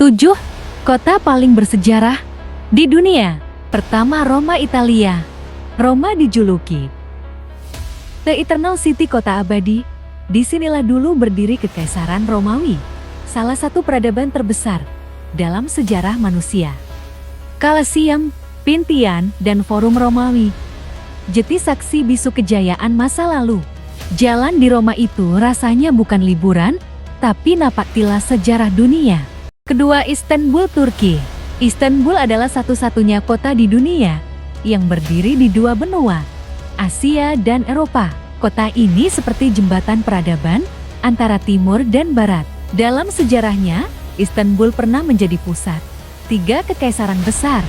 7. Kota paling bersejarah di dunia. Pertama, Roma, Italia. Roma dijuluki The Eternal City, kota abadi. Disinilah dulu berdiri Kekaisaran Romawi, salah satu peradaban terbesar dalam sejarah manusia. Colosseum, Pintian, dan Forum Romawi jadi saksi bisu kejayaan masa lalu. Jalan di Roma itu rasanya bukan liburan, tapi napak tilas sejarah dunia. Kedua, Istanbul, Turki. Istanbul adalah satu-satunya kota di dunia yang berdiri di dua benua, Asia dan Eropa. Kota ini seperti jembatan peradaban antara timur dan barat. Dalam sejarahnya, Istanbul pernah menjadi pusat tiga kekaisaran besar,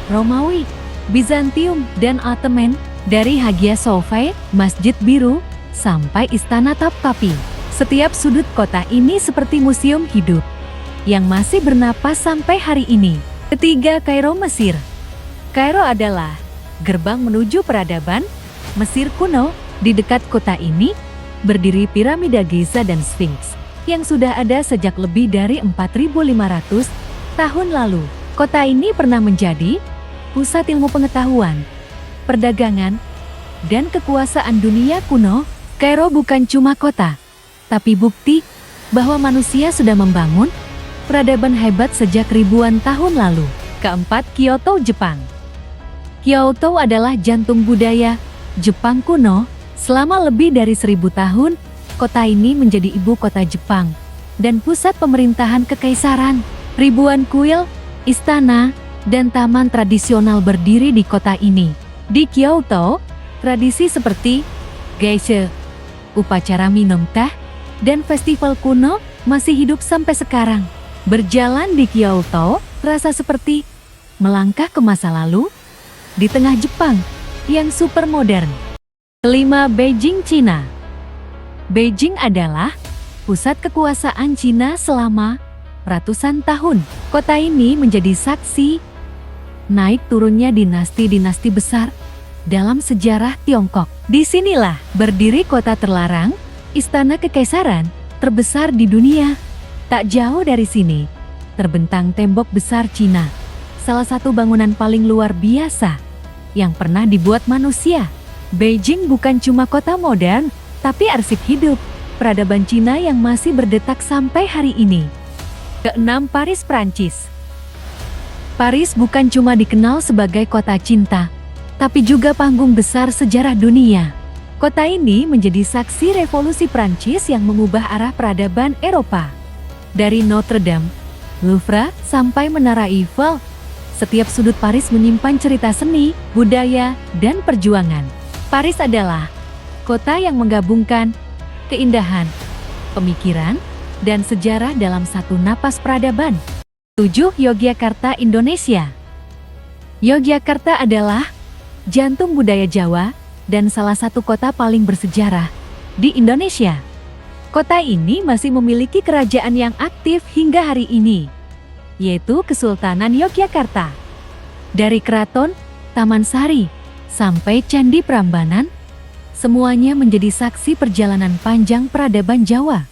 Romawi, Bizantium, dan Ottoman. Dari Hagia Sophia, Masjid Biru, sampai Istana Topkapi. Setiap sudut kota ini seperti museum hidup yang masih bernapas sampai hari ini. Ketiga, Kairo, Mesir. Kairo adalah gerbang menuju peradaban Mesir kuno. Di dekat kota ini berdiri piramida Giza dan Sphinx yang sudah ada sejak lebih dari 4.500 tahun lalu. Kota ini pernah menjadi pusat ilmu pengetahuan, perdagangan, dan kekuasaan dunia kuno. Kairo bukan cuma kota, tapi bukti bahwa manusia sudah membangun peradaban hebat sejak ribuan tahun lalu. Keempat, Kyoto, Jepang. Kyoto adalah jantung budaya Jepang kuno. Selama lebih dari 1000 tahun, kota ini menjadi ibu kota Jepang dan pusat pemerintahan kekaisaran. Ribuan kuil, istana, dan taman tradisional berdiri di kota ini. Di Kyoto, tradisi seperti geisha, upacara minum teh, dan festival kuno masih hidup sampai sekarang. Berjalan di Kyoto terasa seperti melangkah ke masa lalu di tengah Jepang yang super modern. Kelima, Beijing, Cina. Beijing adalah pusat kekuasaan Cina selama ratusan tahun. Kota ini menjadi saksi naik turunnya dinasti-dinasti besar dalam sejarah Tiongkok. Disinilah berdiri kota terlarang, istana kekaisaran terbesar di dunia. Tak jauh dari sini, terbentang tembok besar Cina, salah satu bangunan paling luar biasa yang pernah dibuat manusia. Beijing bukan cuma kota modern, tapi arsip hidup peradaban Cina yang masih berdetak sampai hari ini. Keenam, Paris, Prancis. Paris bukan cuma dikenal sebagai kota cinta, tapi juga panggung besar sejarah dunia. Kota ini menjadi saksi revolusi Prancis yang mengubah arah peradaban Eropa. Dari Notre Dame, Louvre, sampai Menara Eiffel, setiap sudut Paris menyimpan cerita seni, budaya, dan perjuangan. Paris adalah kota yang menggabungkan keindahan, pemikiran, dan sejarah dalam satu napas peradaban. 7. Yogyakarta, Indonesia. Yogyakarta adalah jantung budaya Jawa dan salah satu kota paling bersejarah di Indonesia. Kota ini masih memiliki kerajaan yang aktif hingga hari ini, yaitu Kesultanan Yogyakarta. Dari keraton, Taman Sari, sampai Candi Prambanan, semuanya menjadi saksi perjalanan panjang peradaban Jawa.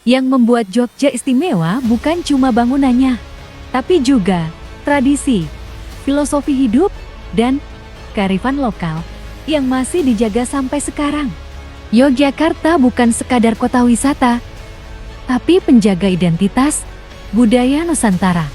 Yang membuat Jogja istimewa bukan cuma bangunannya, tapi juga tradisi, filosofi hidup, dan kearifan lokal yang masih dijaga sampai sekarang. Yogyakarta bukan sekadar kota wisata, tapi penjaga identitas budaya Nusantara.